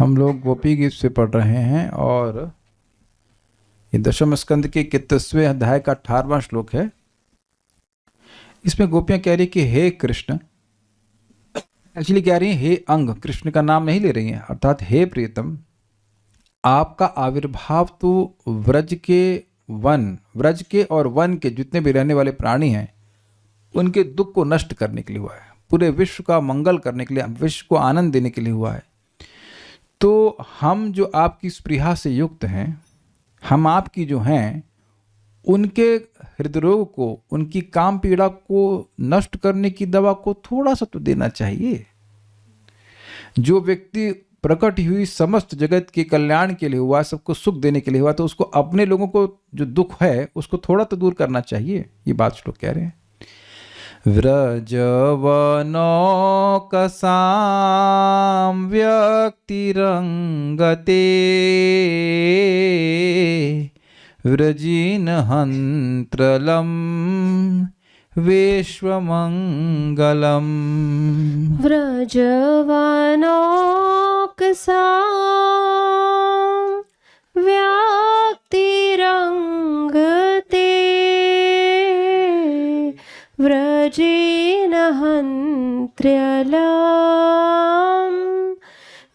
हम लोग गोपी गीत से पढ़ रहे हैं और ये दशम स्कंद के 21वें अध्याय का 18वां श्लोक है। इसमें गोपियां कह रही कि हे कृष्ण, एक्चुअली कह रही हैं हे अंग, कृष्ण का नाम नहीं ले रही हैं, अर्थात हे प्रियतम, आपका आविर्भाव तो व्रज के और वन के जितने भी रहने वाले प्राणी हैं उनके दुख को नष्ट करने के लिए हुआ है, पूरे विश्व का मंगल करने के लिए, विश्व को आनंद देने के लिए हुआ है। तो हम जो आपकी स्पृहा से युक्त हैं, हम आपकी जो हैं, उनके हृदरोग को, उनकी काम पीड़ा को नष्ट करने की दवा को थोड़ा सा तो देना चाहिए। जो व्यक्ति प्रकट हुई समस्त जगत के कल्याण के लिए हुआ, सबको सुख देने के लिए हुआ, तो उसको अपने लोगों को जो दुख है उसको थोड़ा तो दूर करना चाहिए। ये बात श्लोक कह रहे हैं। व्रजवनौकसां व्यक्तिरंगते व्रजिनहन्त्रलं विश्वमङ्गलम्। व्रजवनौकसां व्यक्तिरंगते व्रजिनहन्त्रलं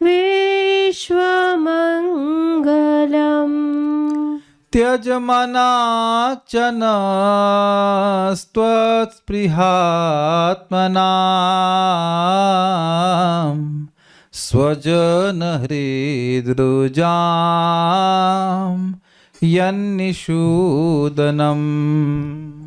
विश्वमङ्गलम्। त्यजमनाचनस्त्वत्स्पृहात्मनां स्वजनहृद्रुजां यन्निषूदनम्।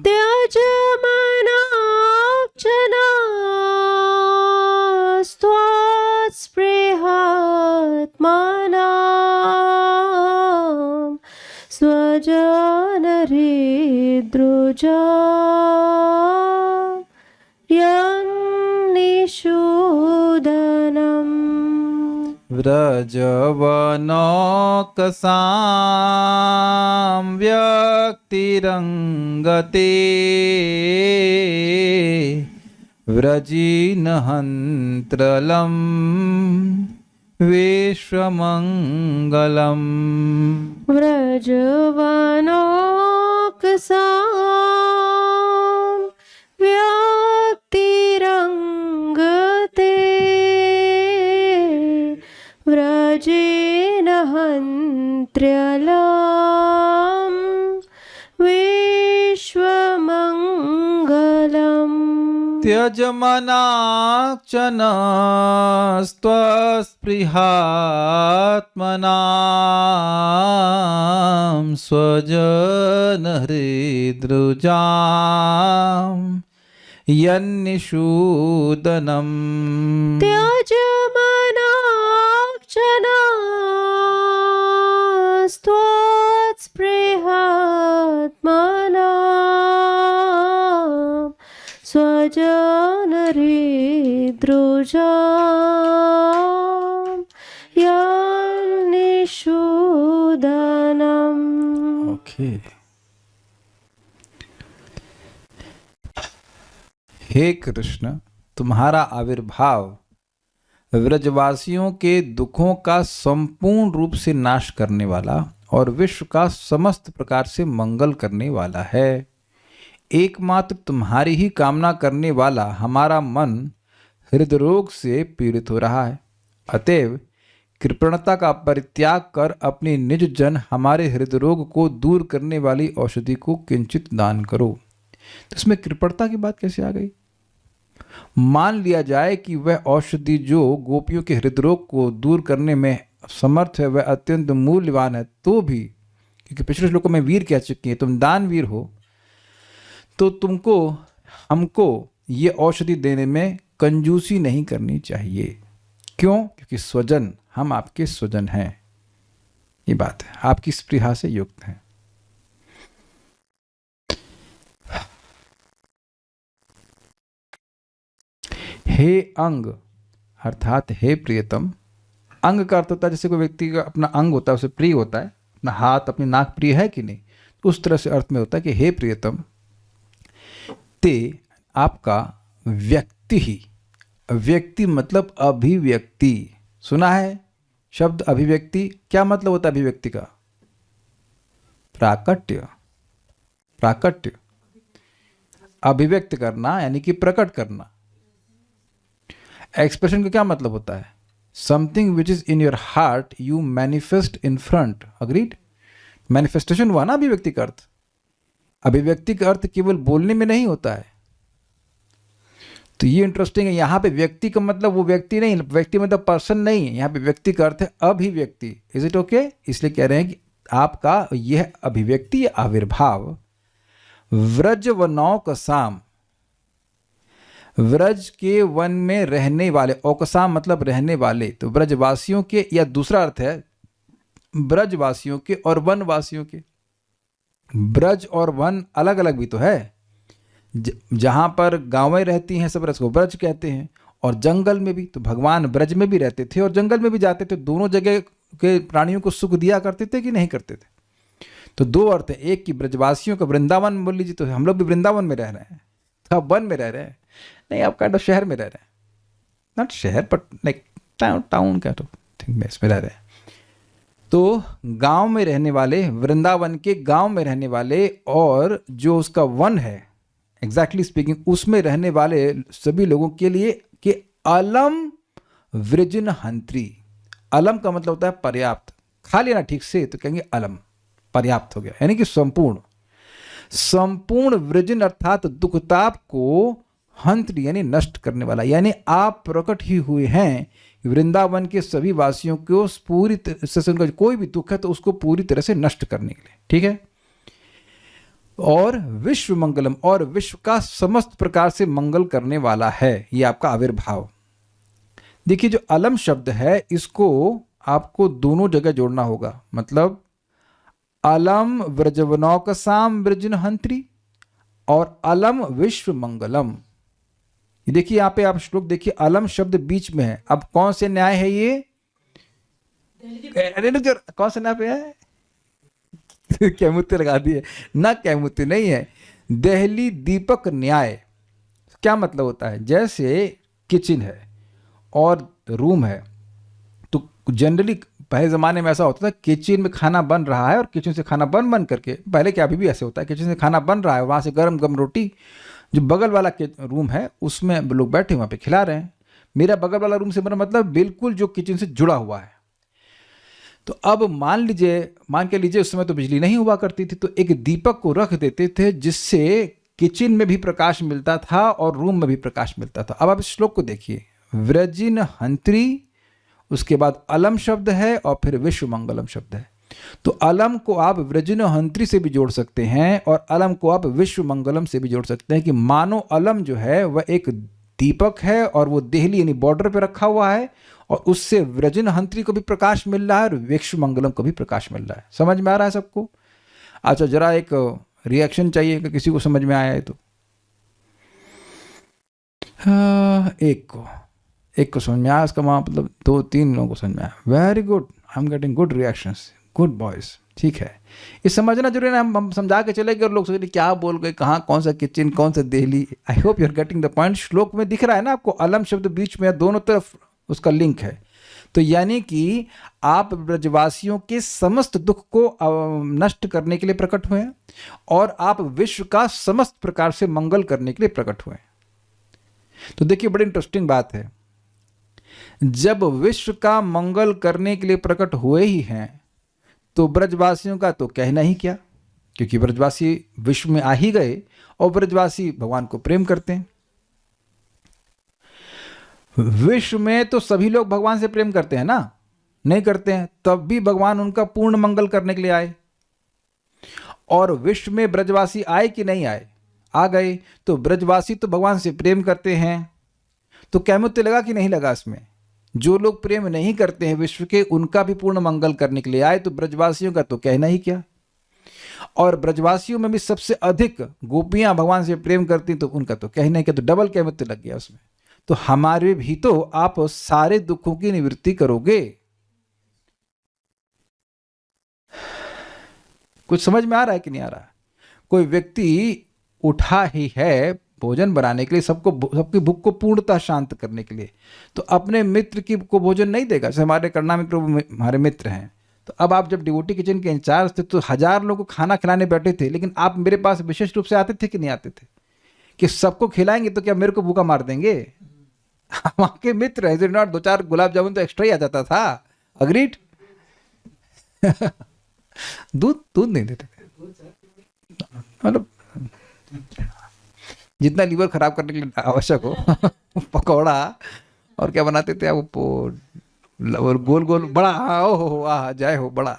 त्यजमनाचनस्त्वत्स्पृहात्मनां स्वजनहृद्रुजां यन्निषूदनम्। व्रजवनौकसां व्यक्तिरंगते व्रजिनहन्त्रलं विश्वमङ्गलम्। व्रजवनौकसां व्यक्तिरंगते व्रजिनहन्त्रलं विश्वमङ्गलम्। त्यजमनाचनस्त्वत्स्पृहात्मनां स्वजनहृद्रुजां यन्निषूदनम्। त्यजमनाचनस्त्वत्स्पृहात्मनां स्वजनहृद्रुजां यन्निषूदनम्। ओके। हे कृष्ण, तुम्हारा आविर्भाव व्रजवासियों के दुखों का संपूर्ण रूप से नाश करने वाला और विश्व का समस्त प्रकार से मंगल करने वाला है। एकमात्र तुम्हारी ही कामना करने वाला हमारा मन हृदरोग से पीड़ित हो रहा है। अतएव कृपणता का परित्याग कर अपने निज जन हमारे हृदरोग को दूर करने वाली औषधि को किंचित दान करो। तो इसमें कृपणता की बात कैसे आ गई? मान लिया जाए कि वह औषधि जो गोपियों के हृदरोग को दूर करने में समर्थ है वह अत्यंत मूल्यवान है, तो भी, क्योंकि पिछले श्लोकों में वीर कह चुकी है, तुम दानवीर हो, तो तुमको हमको ये औषधि देने में कंजूसी नहीं करनी चाहिए। क्यों? क्योंकि स्वजन, हम आपके स्वजन हैं। ये बात है, आपकी स्पृहा से युक्त हैं। हे अंग अर्थात हे प्रियतम। अंग का अर्थ होता है जैसे कोई व्यक्ति का अपना अंग होता है, उसे प्रिय होता है, अपना हाथ, अपनी नाक प्रिय है कि नहीं, तो उस तरह से अर्थ में होता है कि हे प्रियतम, ते आपका व्यक्ति ही, व्यक्ति मतलब अभिव्यक्ति, सुना है शब्द अभिव्यक्ति, क्या मतलब होता है अभिव्यक्ति का? प्राकट्य। प्राकट्य, अभिव्यक्त करना यानी कि प्रकट करना। एक्सप्रेशन का क्या मतलब होता है? Something which is in your heart you manifest in front. Agreed? Manifestation हुआ ना अभिव्यक्ति का अर्थ। अभिव्यक्ति का अर्थ केवल बोलने में नहीं होता है। तो ये इंटरेस्टिंग है। यहाँ पे व्यक्ति का मतलब वो व्यक्ति नहीं, व्यक्ति मतलब पर्सन नहीं है। यहाँ पे व्यक्ति का अर्थ है अभिव्यक्ति। Is it okay? इसलिए कह रहे हैं कि आपका यह अभिव्यक्ति या आविर्भाव व्रज व नौकसाम, व्रज के वन में रहने वाले, औकसाम मतलब रहने वाले, तो ब्रजवासियों के, या दूसरा अर्थ है ब्रजवासियों के और वनवासियों के। ब्रज और वन अलग अलग भी तो है। जहाँ पर गांवें रहती हैं सब उसको ब्रज कहते हैं, और जंगल में भी, तो भगवान ब्रज में भी रहते थे और जंगल में भी जाते थे। दोनों जगह के प्राणियों को सुख दिया करते थे कि नहीं करते थे? तो दो अर्थ है, एक की ब्रजवासियों का वृंदावन बोल लीजिए, तो हम लोग भी वृंदावन में रह रहे हैं, तो आप वन में रह रहे हैं नहीं, आप काइंड ऑफ शहर में रह रहे हैं, नॉट शहर but like town kind of thing में इसमें रह रहे हैं। तो गांव में रहने वाले, वृंदावन के गांव में रहने वाले, और जो उसका वन है एग्जैक्टली स्पीकिंग उसमें रहने वाले सभी लोगों के लिए कि अलम वृजन हंत्री। अलम का मतलब होता है पर्याप्त। खा लेना ठीक से तो कहेंगे अलम, पर्याप्त हो गया, यानी कि संपूर्ण। संपूर्ण वृजन अर्थात दुखताप को, हंत्री यानी नष्ट करने वाला, यानी आप प्रकट ही हुए हैं वृंदावन के सभी वासियों को पूरी तरह से, उनका कोई भी दुख है तो उसको पूरी तरह से नष्ट करने के लिए। ठीक है? और विश्व मंगलम, और विश्व का समस्त प्रकार से मंगल करने वाला है ये आपका आविर्भाव। देखिए जो अलम शब्द है इसको आपको दोनों जगह जोड़ना होगा। मतलब अलम व्रजवनौकसाम वृजन हंत्री और अलम विश्व मंगलम। ये देखिए यहाँ पे आप श्लोक देखिए, अलम शब्द बीच में है। अब कौन से न्याय है ये? कौन सा न्याय पे है? कैमुत्य लगा दिए ना, कैमुत्य नहीं है, देहली दीपक न्याय। क्या मतलब होता है? जैसे किचन है और रूम है, तो जनरली पहले ज़माने में ऐसा होता था, किचन में खाना बन रहा है और किचन से खाना बन करके, पहले क्या अभी भी ऐसे होता है, किचन से खाना बन रहा है, वहाँ से गरम गरम रोटी, जो बगल वाला रूम है उसमें लोग बैठे वहाँ पे खिला रहे हैं। मेरा बगल वाला रूम से मेरा मतलब बिल्कुल जो किचन से जुड़ा हुआ है। तो अब मान के लीजिए उस समय तो बिजली नहीं हुआ करती थी, तो एक दीपक को रख देते थे जिससे किचन में भी प्रकाश मिलता था और रूम में भी प्रकाश मिलता था। अब आप इस श्लोक को देखिए, व्रजिन हंत्री, उसके बाद अलम शब्द है और फिर विश्व मंगलम शब्द है। तो अलम को आप व्रजिन हंत्री से भी जोड़ सकते हैं और अलम को आप विश्व मंगलम से भी जोड़ सकते हैं कि मानो अलम जो है वह एक दीपक है और वो देहली यानी बॉर्डर पे रखा हुआ है, और उससे व्रजन हंत्री को भी प्रकाश मिल रहा है और विश्व मंगलम को भी प्रकाश मिल रहा है। समझ में आ रहा है सबको? अच्छा, जरा एक रिएक्शन चाहिए कि किसी को समझ में आया है तो। एक को समझ में आया, इसका मतलब 2-3 लोगों को समझ में आया। Very good, I am getting good reactions, good boys. ठीक है, ये समझना जरूरी है। हम समझा के चले गए और लोग सोच रहे क्या बोल गए, कहाँ, कौन सा किचन, कौन सा Delhi. I hope you are getting the point. श्लोक में दिख रहा है ना आपको, अलम शब्द बीच में, दोनों तरफ उसका लिंक है। तो यानी कि आप ब्रजवासियों के समस्त दुख को नष्ट करने के लिए प्रकट हुए हैं और आप विश्व का समस्त प्रकार से मंगल करने के लिए प्रकट हुए हैं। तो देखिए बड़ी इंटरेस्टिंग बात है, जब विश्व का मंगल करने के लिए प्रकट हुए ही हैं तो ब्रजवासियों का तो कहना ही क्या, क्योंकि ब्रजवासी विश्व में आ ही गए और ब्रजवासी भगवान को प्रेम करते हैं। विश्व में तो सभी लोग भगवान से प्रेम करते हैं ना, नहीं करते हैं? तब भी भगवान उनका पूर्ण मंगल करने के लिए आए। और विश्व में ब्रजवासी आए कि नहीं आए? आ गए। तो ब्रजवासी तो भगवान से प्रेम करते हैं, तो कैमुत्य लगा कि नहीं लगा इसमें? जो लोग प्रेम नहीं करते हैं विश्व के, उनका भी पूर्ण मंगल करने के लिए आए, तो ब्रजवासियों का तो कहना ही क्या। और ब्रजवासियों में भी सबसे अधिक गोपियां भगवान से प्रेम करती, तो उनका तो कहना ही क्या। तो डबल कैमुत्य लग गया उसमें। तो हमारे भी तो आप सारे दुखों की निवृत्ति करोगे। कुछ समझ में आ रहा है कि नहीं आ रहा? कोई व्यक्ति उठा ही है, भोजन बनाने के लिए, सबकी भूख को पूर्णतः शांत करने के लिए, तो अपने मित्र की को भोजन नहीं देगा। जैसे हमारे करुणा मित्र हमारे मित्र हैं, तो अब आप जब डिवोटी किचन के इंचार्ज थे तो 1000 लोगों को खाना खिलाने बैठे थे, लेकिन आप मेरे पास विशेष रूप से आते थे कि नहीं आते थे? कि सबको खिलाएंगे तो क्या मेरे को भूखा मार देंगे? वहां के मित्र है, नॉट 2-4 गुलाब जामुन तो एक्स्ट्रा ही आ जाता था। अग्रीड? दूध नहीं देते थे, मतलब जितना लीवर खराब करने के लिए आवश्यक हो। पकौड़ा और क्या बनाते थे आप, और गोल गोल बड़ा, ओहो आह जय हो बड़ा,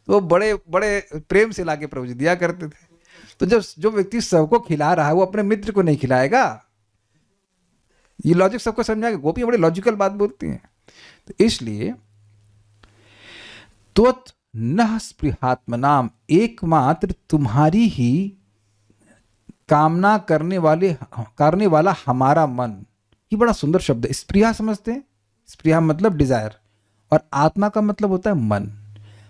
तो बड़े बड़े प्रेम से लाके प्रभु जी दिया करते थे। तो जब जो व्यक्ति सबको खिला रहा है वो अपने मित्र को नहीं खिलाएगा, ये लॉजिक सबको समझाएगा। गोपी बड़ी लॉजिकल बात बोलती हैं। तो इसलिए त्वत् न स्पृहात्मनाम, एकमात्र तुम्हारी ही कामना करने वाला हमारा मन। ये बड़ा सुंदर शब्द है। स्पृहा समझते हैं? स्पृहा मतलब डिजायर, और आत्मा का मतलब होता है मन।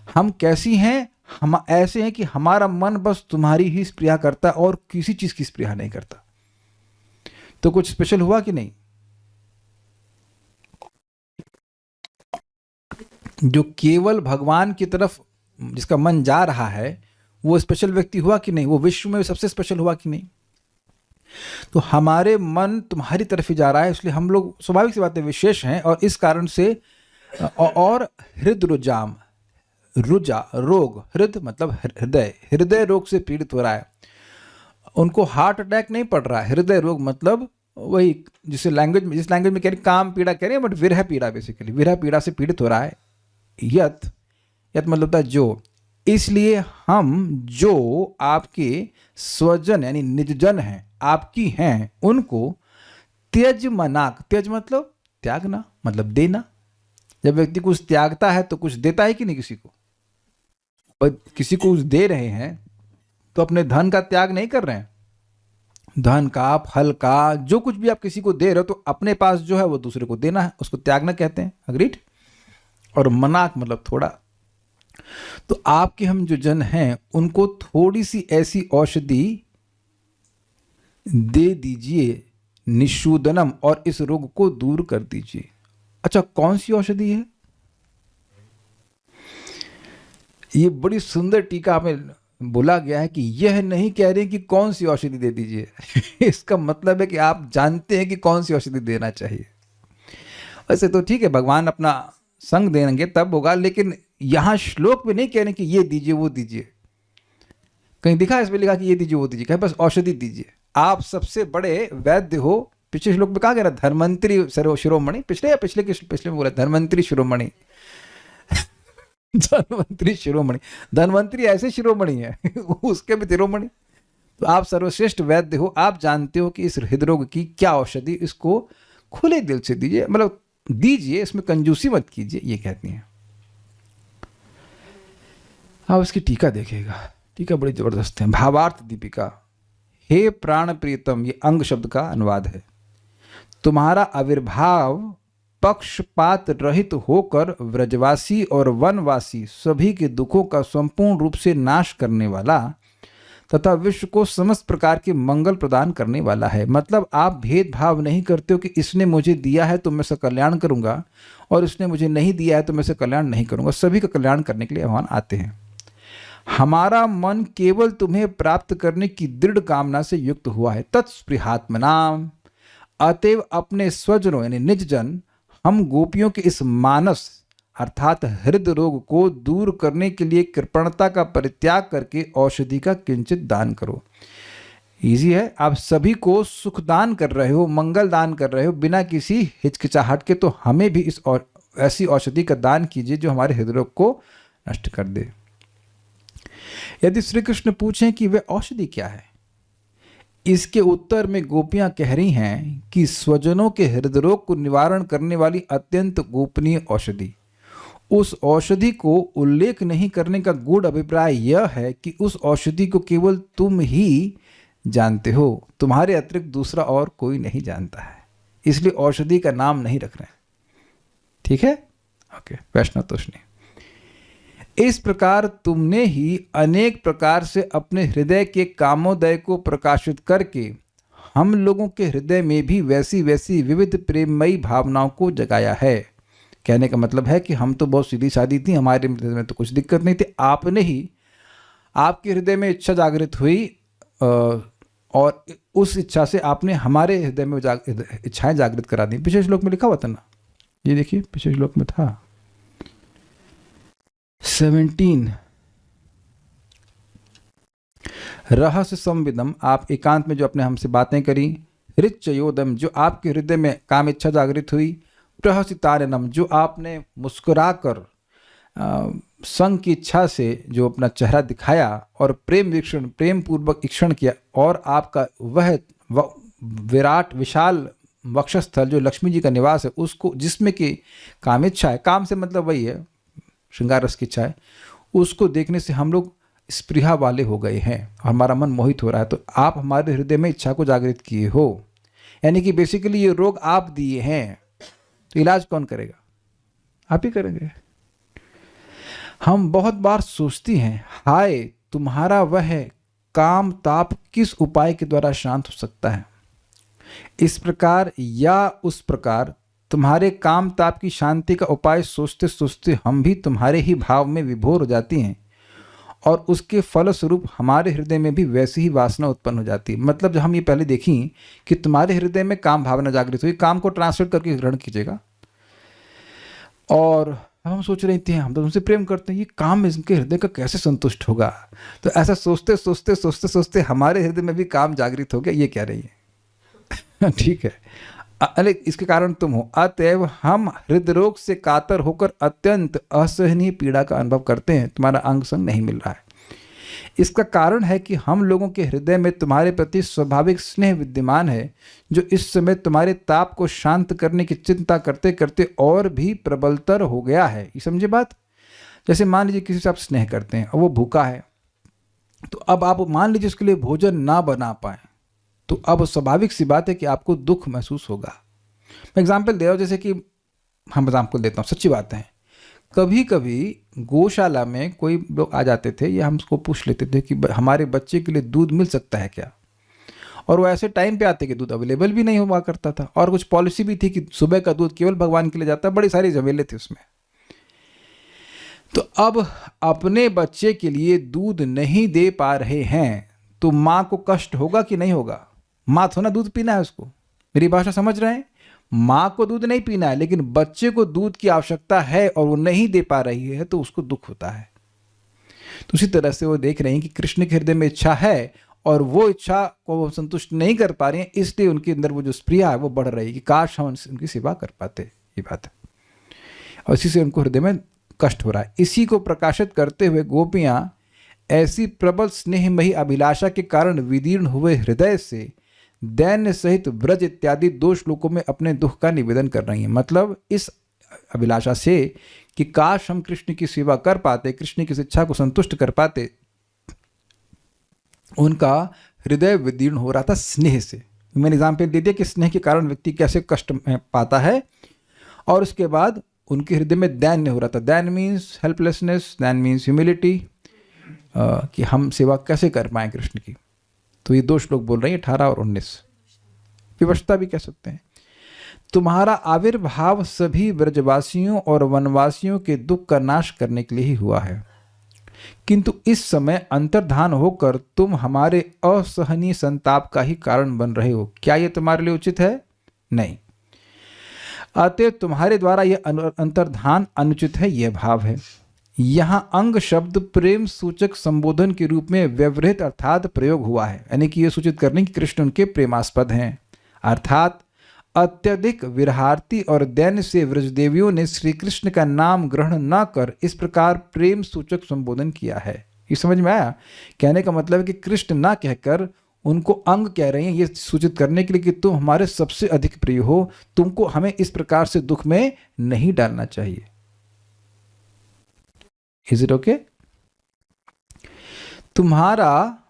हम कैसी हैं? हम ऐसे हैं कि हमारा मन बस तुम्हारी ही स्पृहा करता है और किसी चीज की स्पृहा नहीं करता। तो कुछ स्पेशल हुआ कि नहीं? जो केवल भगवान की तरफ जिसका मन जा रहा है वो स्पेशल व्यक्ति हुआ कि नहीं? वो विश्व में सबसे स्पेशल हुआ कि नहीं? तो हमारे मन तुम्हारी तरफ ही जा रहा है, इसलिए हम लोग स्वाभाविक सी बात है विशेष हैं। और इस कारण से और हृदरुजाम, रुजा रोग, हृद मतलब हृदय, हृदय रोग से पीड़ित हो रहा है। उनको हार्ट अटैक नहीं पड़ रहा है, हृदय रोग मतलब वही जिस लैंग्वेज में कह रही काम पीड़ा कह रही है, बट विरह पीड़ा, बेसिकली विरह पीड़ा से पीड़ित हो रहा है। यत मतलब होता है जो। इसलिए हम जो आपके स्वजन यानी निजजन हैं, आपकी हैं, उनको त्यज मनाक, त्यज मतलब त्यागना, मतलब देना। जब व्यक्ति कुछ त्यागता है तो कुछ देता है कि नहीं किसी को? पर किसी को कुछ दे रहे हैं तो अपने धन का त्याग नहीं कर रहे हैं। धन का, फल का, जो कुछ भी आप किसी को दे रहे हो तो अपने पास जो है वो दूसरे को देना है, उसको त्यागना कहते हैं। अग्रीड? और मनाक मतलब थोड़ा। तो आपके हम जो जन हैं उनको थोड़ी सी ऐसी औषधि दे दीजिए, निशूदनम, और इस रोग को दूर कर दीजिए। अच्छा, कौन सी औषधि है? ये बड़ी सुंदर टीका में बोला गया है कि यह नहीं कह रहे कि कौन सी औषधि दे दीजिए। इसका मतलब है कि आप जानते हैं कि कौन सी औषधि देना चाहिए। वैसे तो ठीक है, भगवान अपना संग देंगे तब होगा, लेकिन यहां श्लोक में नहीं कह रहे कि ये दीजिए वो दीजिए। कहीं दिखा इसमें लिखा कि ये दीजिए वो दीजिए? कहीं बस औषधि दीजिए। आप सबसे बड़े वैद्य हो। पिछले श्लोक में कहा गया धन्वंतरी शिरोमणि, पिछले में बोला धन्वंतरी शिरोमणि। धन्वंतरी शिरोमणि, धन्वंतरी ऐसे शिरोमणि है उसके भी शिरोमणि। तो आप सर्वश्रेष्ठ वैद्य हो, आप जानते हो कि इस हृदरोग की क्या औषधि, इसको खुले दिल से दीजिए, मतलब दीजिए, इसमें कंजूसी मत कीजिए, ये कहती हैं। आप इसकी टीका देखिएगा, टीका बड़ी जबरदस्त है। भावार्थ दीपिका। हे प्राण प्रीतम, ये अंग शब्द का अनुवाद है। तुम्हारा आविर्भाव पक्षपात रहित होकर व्रजवासी और वनवासी सभी के दुखों का संपूर्ण रूप से नाश करने वाला तथा विश्व को समस्त प्रकार के मंगल प्रदान करने वाला है। मतलब आप भेदभाव नहीं करते हो कि इसने मुझे दिया है तो मैं इसका कल्याण करूंगा और इसने मुझे नहीं दिया है तो मैं इसका कल्याण नहीं करूंगा। सभी का कल्याण करने के लिए भगवान आते हैं। हमारा मन केवल तुम्हें प्राप्त करने की दृढ़ कामना से युक्त हुआ है। तत्स्पृहात्मनाम, अतएव अपने स्वजनों यानी निज जन हम गोपियों के इस मानस अर्थात हृदय रोग को दूर करने के लिए कृपणता का परित्याग करके औषधि का किंचित दान करो। इजी है, आप सभी को सुख दान कर रहे हो, मंगल दान कर रहे हो बिना किसी हिचकिचाहट के, तो हमें भी इस ऐसी औषधि का दान कीजिए जो हमारे हृदय रोग को नष्ट कर दे। यदि श्री कृष्ण पूछें कि वह औषधि क्या है, इसके उत्तर में गोपियां कह रही हैं कि स्वजनों के हृदय रोग को निवारण करने वाली अत्यंत गोपनीय औषधि। उस औषधि को उल्लेख नहीं करने का गूढ़ अभिप्राय यह है कि उस औषधि को केवल तुम ही जानते हो, तुम्हारे अतिरिक्त दूसरा और कोई नहीं जानता है, इसलिए औषधि का नाम नहीं रख रहे हैं। ठीक है, ओके। वैष्णव तोषणी। इस प्रकार तुमने ही अनेक प्रकार से अपने हृदय के कामोदय को प्रकाशित करके हम लोगों के हृदय में भी वैसी वैसी विविध प्रेममयी भावनाओं को जगाया है। कहने का मतलब है कि हम तो बहुत सीधी सादी थी, हमारे हृदय में तो कुछ दिक्कत नहीं थी, आपने ही, आपके हृदय में इच्छा जागृत हुई और उस इच्छा से आपने हमारे हृदय में इच्छाएं जागृत करा दी। पिछले श्लोक में लिखा हुआ था ना, ये देखिए पिछले श्लोक में था 17, रहस्य संविदम, आप एकांत में जो अपने हमसे बातें करी, ऋचयोदम, जो आपके हृदय में काम इच्छा जागृत हुई, प्रहसिताननम, जो आपने मुस्कुराकर संग की इच्छा से जो अपना चेहरा दिखाया, और प्रेम वीक्षण, प्रेम पूर्वक ईक्षण किया, और आपका वह विराट विशाल वक्षस्थल जो लक्ष्मी जी का निवास है, उसको, जिसमें कि काम इच्छा है, काम से मतलब वही है श्रृंगार रस की इच्छा है, उसको देखने से हम लोग स्पृहा वाले हो गए हैं और हमारा मन मोहित हो रहा है। तो आप हमारे हृदय में इच्छा को जागृत किए हो, यानी कि बेसिकली ये रोग आप दिए हैं, तो इलाज कौन करेगा? आप ही करेंगे। हम बहुत बार सोचती हैं, हाय तुम्हारा वह काम ताप किस उपाय के द्वारा शांत हो सकता है। इस प्रकार या उस प्रकार तुम्हारे काम ताप की शांति का उपाय सोचते सोचते हम भी तुम्हारे ही भाव में विभोर हो जाती हैं, और उसके फलस्वरूप हमारे हृदय में भी वैसी ही वासना उत्पन्न हो जाती है। मतलब जब हम ये पहले देखें कि तुम्हारे हृदय में काम भावना जागृत हुई, काम को ट्रांसलेट करके ग्रहण कीजिएगा, और हम सोच रहे थे हम तो तुमसे प्रेम करते हैं, ये काम इनके हृदय का कैसे संतुष्ट होगा। तो ऐसा सोचते सोचते सोचते सोचते हमारे हृदय में भी काम जागृत हो गया, ये कह रही है। ठीक है, अरे इसके कारण तुम हो, अतएव हम हृदय रोग से कातर होकर अत्यंत असहनीय पीड़ा का अनुभव करते हैं, तुम्हारा अंग संग नहीं मिल रहा है। इसका कारण है कि हम लोगों के हृदय में तुम्हारे प्रति स्वाभाविक स्नेह विद्यमान है, जो इस समय तुम्हारे ताप को शांत करने की चिंता करते करते और भी प्रबलतर हो गया है। ये समझे बात? जैसे मान लीजिए किसी से आप स्नेह करते हैं और वो भूखा है, तो अब आप मान लीजिए उसके लिए भोजन ना बना पाए, तो अब स्वाभाविक सी बात है कि आपको दुख महसूस होगा। मैं एग्जाम्पल दे रहा हूँ, जैसे कि हम एग्जाम्पल देता हूँ, सच्ची बात है। कभी कभी गौशाला में कोई लोग आ जाते थे, या हम उसको पूछ लेते थे कि हमारे बच्चे के लिए दूध मिल सकता है क्या, और वो ऐसे टाइम पे आते कि दूध अवेलेबल भी नहीं हुआ करता था, और कुछ पॉलिसी भी थी कि सुबह का दूध केवल भगवान के लिए जाता है, बड़ी सारी झमेले थे उसमें। तो अब अपने बच्चे के लिए दूध नहीं दे पा रहे हैं, तो माँ को कष्ट होगा कि नहीं होगा? माँ थोड़ा दूध पीना है उसको, मेरी भाषा समझ रहे हैं? माँ को दूध नहीं पीना है, लेकिन बच्चे को दूध की आवश्यकता है और वो नहीं दे पा रही है, तो उसको दुख होता है। तो उसी तरह से वो देख रहे हैं कि कृष्ण के हृदय में इच्छा है और वो इच्छा को वो संतुष्ट नहीं कर पा रहे हैं, इसलिए उनके अंदर वो जो स्प्रिया है वो बढ़ रही है कि काश हम उनकी सेवा कर पाते। ये बात है, और इसी से उनको हृदय में कष्ट हो रहा है। इसी को प्रकाशित करते हुए गोपियाँ ऐसी प्रबल स्नेहमयी अभिलाषा के कारण विदीर्ण हुए हृदय से दैन्य सहित व्रज इत्यादि 2 श्लोकों में अपने दुख का निवेदन कर रही हैं। मतलब इस अभिलाषा से कि काश हम कृष्ण की सेवा कर पाते, कृष्ण की इच्छा को संतुष्ट कर पाते, उनका हृदय विदीर्ण हो रहा था स्नेह से। मैंने एग्जाम्पल दे दिया कि स्नेह के कारण व्यक्ति कैसे कष्ट पाता है, और उसके बाद उनके हृदय में दैन्य हो रहा था। दैन्य मीन्स हेल्पलेसनेस, दैन्य मीन्स ह्यूमिलिटी, कि हम सेवा कैसे कर पाएँ कृष्ण की। तो ये 2 श्लोक बोल रहे हैं, 18 और 19। विवशता भी कह सकते हैं। तुम्हारा आविर्भाव सभी ब्रजवासियों और वनवासियों के दुख का नाश करने के लिए ही हुआ है, किंतु इस समय अंतर्धान होकर तुम हमारे असहनीय संताप का ही कारण बन रहे हो। क्या यह तुम्हारे लिए उचित है? नहीं। अतः तुम्हारे द्वारा यह अंतर्धान अनुचित है, यह भाव है। यहाँ अंग शब्द प्रेम सूचक संबोधन के रूप में व्यवहित अर्थात प्रयोग हुआ है, यानी कि यह सूचित करने की कृष्ण उनके प्रेमास्पद हैं। अर्थात अत्यधिक विरहार्थी और दैन्य से व्रजदेवियों ने श्री कृष्ण का नाम ग्रहण न कर इस प्रकार प्रेम सूचक संबोधन किया है। ये समझ में आया? कहने का मतलब है कि कृष्ण ना कहकर उनको अंग कह रहे हैं, ये सूचित करने के लिए कि तुम हमारे सबसे अधिक प्रिय हो, तुमको हमें इस प्रकार से दुख में नहीं डालना चाहिए। Is it okay? तुम्हारा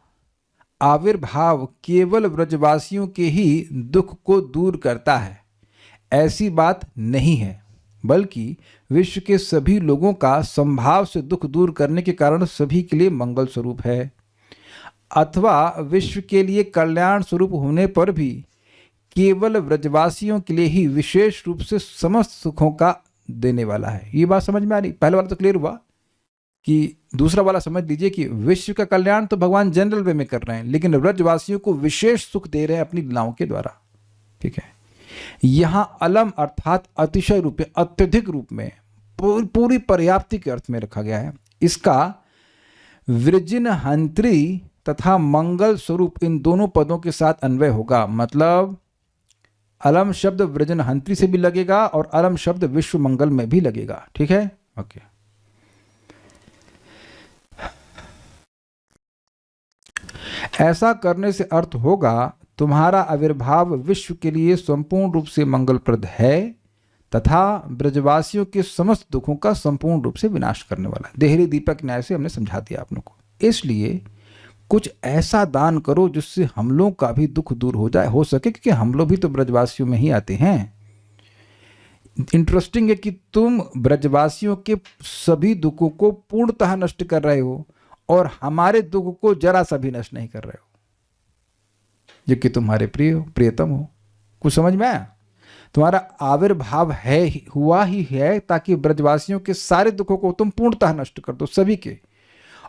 आविर्भाव केवल व्रजवासियों के ही दुख को दूर करता है, ऐसी बात नहीं है, बल्कि विश्व के सभी लोगों का संभाव से दुख दूर करने के कारण सभी के लिए मंगल स्वरूप है। अथवा विश्व के लिए कल्याण स्वरूप होने पर भी केवल व्रजवासियों के लिए ही विशेष रूप से समस्त सुखों का देने वाला है। ये बात समझ में आ रही? पहला वाला तो क्लियर हुआ कि दूसरा वाला समझ लीजिए कि विश्व का कल्याण तो भगवान जनरल वे में कर रहे हैं, लेकिन व्रजवासियों को विशेष सुख दे रहे हैं अपनी लीलाओं के द्वारा। ठीक है, यहां अलम अर्थात अतिशय रूप में, अत्यधिक रूप में, पूरी पर्याप्ति के अर्थ में रखा गया है। इसका वृजिनहंत्री तथा मंगल स्वरूप इन दोनों पदों के साथ अन्वय होगा। मतलब अलम शब्द वृजनहंत्री से भी लगेगा और अलम शब्द विश्व मंगल में भी लगेगा। ठीक है, ओके। ऐसा करने से अर्थ होगा तुम्हारा आविर्भाव विश्व के लिए संपूर्ण रूप से मंगलप्रद है तथा ब्रजवासियों के समस्त दुखों का संपूर्ण रूप से विनाश करने वाला है। देहरी दीपक न्याय से हमने समझा दिया आप लोगों को। इसलिए कुछ ऐसा दान करो जिससे हम लोग का भी दुख दूर हो जाए, हो सके, क्योंकि हम लोग भी तो ब्रजवासियों में ही आते हैं। इंटरेस्टिंग है कि तुम ब्रजवासियों के सभी दुखों को पूर्णतः नष्ट कर रहे हो और हमारे दुख को जरा सा भी नष्ट नहीं कर रहे हो, जो कि तुम्हारे प्रिय हो, प्रियतम हो। कुछ समझ में आया? तुम्हारा आविर्भाव है, हुआ ही है ताकि ब्रजवासियों के सारे दुखों को तुम पूर्णतः नष्ट कर दो, सभी के।